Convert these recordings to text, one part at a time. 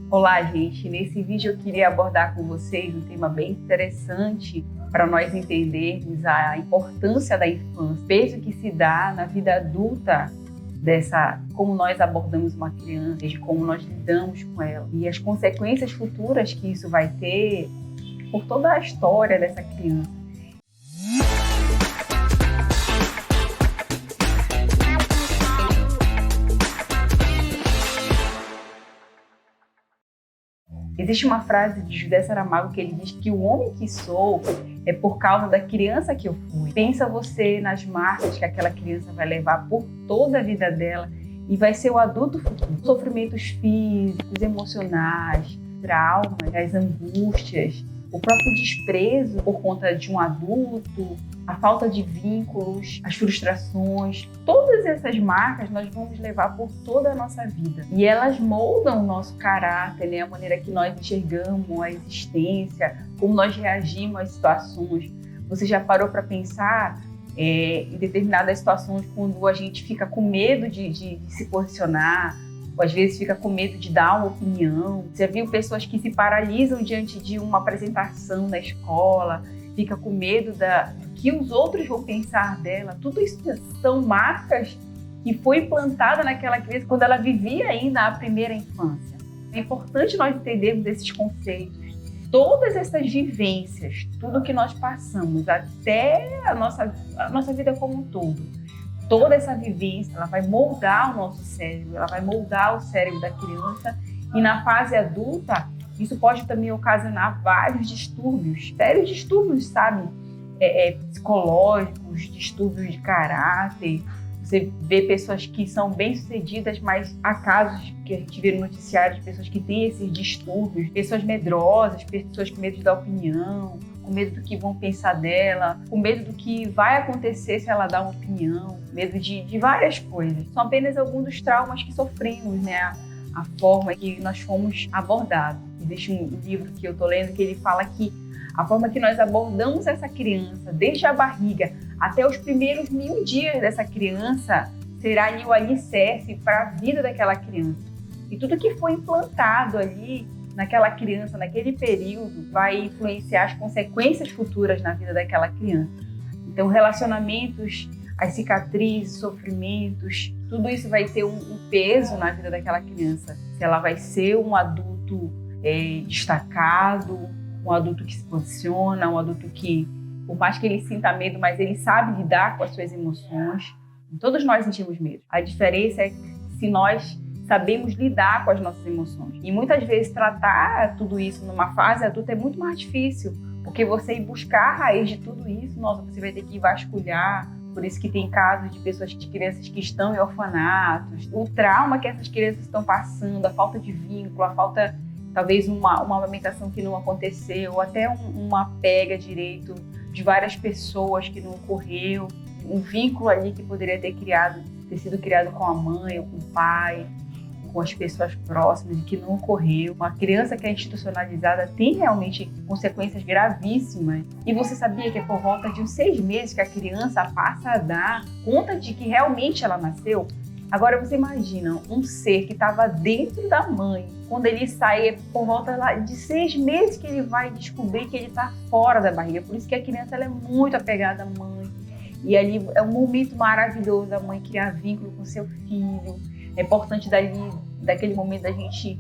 Olá, gente! Nesse vídeo eu queria abordar com vocês um tema bem interessante para nós entendermos a importância da infância, o peso que se dá na vida adulta como nós abordamos uma criança, de como nós lidamos com ela e as consequências futuras que isso vai ter por toda a história dessa criança. Existe uma frase de José Saramago que ele diz que o homem que sou é por causa da criança que eu fui. Pensa você nas marcas que aquela criança vai levar por toda a vida dela e vai ser o adulto futuro. Sofrimentos físicos, emocionais, traumas, as angústias, o próprio desprezo por conta de um adulto, a falta de vínculos, as frustrações, todas essas marcas nós vamos levar por toda a nossa vida. E elas moldam o nosso caráter, né? A maneira que nós enxergamos a existência, como nós reagimos às situações. Você já parou para pensar em determinadas situações quando a gente fica com medo de se posicionar, ou às vezes fica com medo de dar uma opinião? Você já viu pessoas que se paralisam diante de uma apresentação na escola, fica com medo do que os outros vão pensar dela? Tudo isso são marcas que foi implantada naquela criança quando ela vivia ainda a primeira infância. É importante nós entendermos esses conceitos, todas essas vivências, tudo que nós passamos até a nossa vida como um todo. Toda essa vivência, ela vai moldar o nosso cérebro, ela vai moldar o cérebro da criança, e na fase adulta, isso pode também ocasionar vários distúrbios, sérios distúrbios, sabe? Psicológicos, distúrbios de caráter. Você vê pessoas que são bem-sucedidas, mas há casos que a gente vê no noticiário de pessoas que têm esses distúrbios, pessoas medrosas, pessoas com medo de dar opinião, com medo do que vão pensar dela, com medo do que vai acontecer se ela dar uma opinião, medo de várias coisas. São apenas alguns dos traumas que sofremos, né? A forma que nós fomos abordados. Existe um livro que eu estou lendo que ele fala que a forma que nós abordamos essa criança, desde a barriga até os primeiros 1000 dias dessa criança, será ali o alicerce para a vida daquela criança. E tudo que foi implantado ali naquela criança, naquele período, vai influenciar as consequências futuras na vida daquela criança. Então, relacionamentos, as cicatrizes, sofrimentos, tudo isso vai ter um peso na vida daquela criança. Se ela vai ser um adulto destacado, um adulto que se posiciona, um adulto que, por mais que ele sinta medo, mas ele sabe lidar com as suas emoções. Todos nós sentimos medo. A diferença é se nós sabemos lidar com as nossas emoções. E muitas vezes tratar tudo isso numa fase adulta é muito mais difícil, porque você ir buscar a raiz de tudo isso, você vai ter que vasculhar. Por isso que tem casos de crianças que estão em orfanatos, o trauma que essas crianças estão passando, a falta de vínculo, a falta, talvez, uma amamentação que não aconteceu, ou até uma pega direito de várias pessoas que não ocorreu, um vínculo ali que poderia ter sido criado com a mãe ou com o pai, com as pessoas próximas, que não ocorreu. Uma criança que é institucionalizada tem realmente consequências gravíssimas. E você sabia que é por volta de uns 6 meses que a criança passa a dar conta de que realmente ela nasceu? Agora você imagina um ser que estava dentro da mãe, quando ele sai, é por volta de 6 meses que ele vai descobrir que ele está fora da barriga. Por isso que a criança ela é muito apegada à mãe. E ali é um momento maravilhoso da mãe criar vínculo com seu filho. É importante daquele momento da gente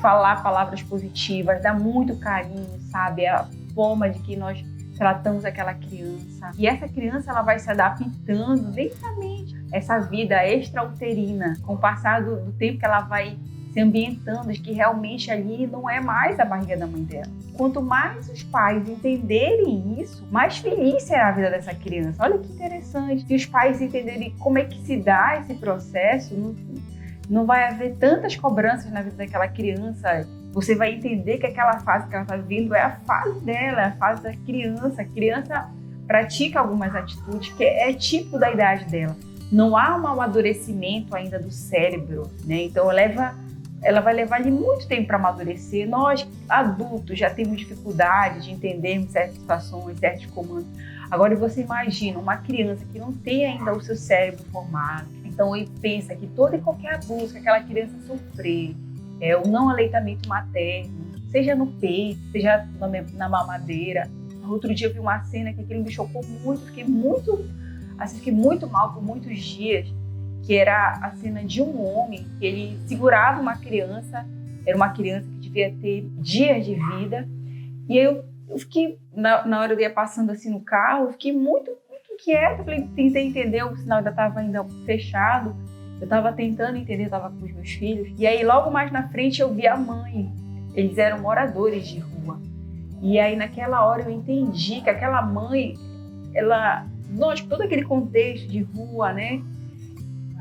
falar palavras positivas, dar muito carinho, sabe? É a forma de que nós tratamos aquela criança. E essa criança ela vai se adaptando lentamente a essa vida extrauterina, com o passar do tempo que ela vai se ambientando, de que realmente ali não é mais a barriga da mãe dela. Quanto mais os pais entenderem isso, mais feliz será a vida dessa criança. Olha que interessante. Se os pais entenderem como é que se dá esse processo, não vai haver tantas cobranças na vida daquela criança. Você vai entender que aquela fase que ela está vivendo é a fase dela, é a fase da criança. A criança pratica algumas atitudes que é tipo da idade dela. Não há um amadurecimento ainda do cérebro, né? Então ela vai levar ali muito tempo para amadurecer. Nós, adultos, já temos dificuldade de entendermos certas situações, certos comandos. Agora você imagina uma criança que não tem ainda o seu cérebro formado. Então ele pensa que toda e qualquer abuso que aquela criança sofrer, o não aleitamento materno, seja no peito, seja na mamadeira. Outro dia eu vi uma cena que aquilo me chocou muito, fiquei muito mal por muitos dias, que era a cena de um homem que ele segurava uma criança, era uma criança que devia ter dias de vida, e eu fiquei, na hora eu ia passando assim no carro, eu fiquei muito inquieta, tentei entender, o sinal ainda estava fechado, eu estava tentando entender, eu estava com os meus filhos, e aí logo mais na frente eu vi a mãe, eles eram moradores de rua, e aí naquela hora eu entendi que aquela mãe, lógico, todo aquele contexto de rua, né,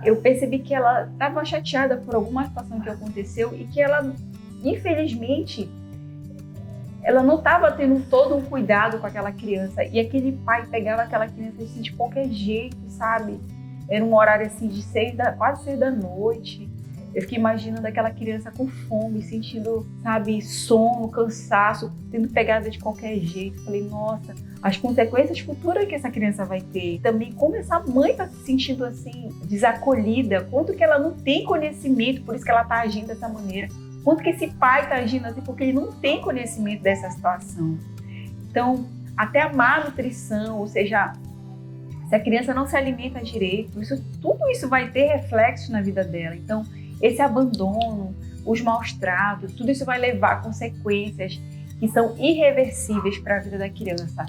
eu percebi que ela estava chateada por alguma situação que aconteceu e que ela, infelizmente, ela não estava tendo todo um cuidado com aquela criança. E aquele pai pegava aquela criança assim, de qualquer jeito, sabe? Era um horário assim de quase 6 da noite. Eu fiquei imaginando aquela criança com fome, sentindo, sabe, sono, cansaço, sendo pegada de qualquer jeito. Falei, nossa, as consequências futuras que essa criança vai ter. Também como essa mãe está se sentindo assim, desacolhida, quanto que ela não tem conhecimento, por isso que ela está agindo dessa maneira. Quanto que esse pai está agindo assim, porque ele não tem conhecimento dessa situação. Então, até a má nutrição, ou seja, se a criança não se alimenta direito, tudo isso vai ter reflexo na vida dela. Então, esse abandono, os maus tratos, tudo isso vai levar a consequências que são irreversíveis para a vida da criança.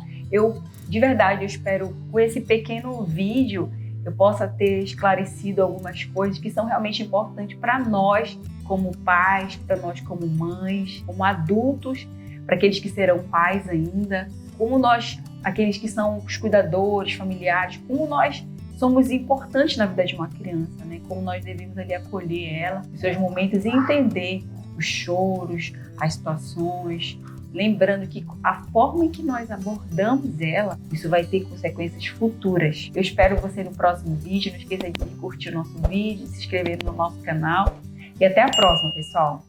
De verdade, eu espero, com esse pequeno vídeo, eu possa ter esclarecido algumas coisas que são realmente importantes para nós, como pais, para nós como mães, como adultos, para aqueles que serão pais ainda, como nós, aqueles que são os cuidadores, familiares, como nós somos importantes na vida de uma criança, né? Como nós devemos ali acolher ela, os seus momentos e entender os choros, as situações, lembrando que a forma em que nós abordamos ela, isso vai ter consequências futuras. Eu espero você no próximo vídeo, não esqueça de curtir o nosso vídeo, se inscrever no nosso canal e até a próxima, pessoal!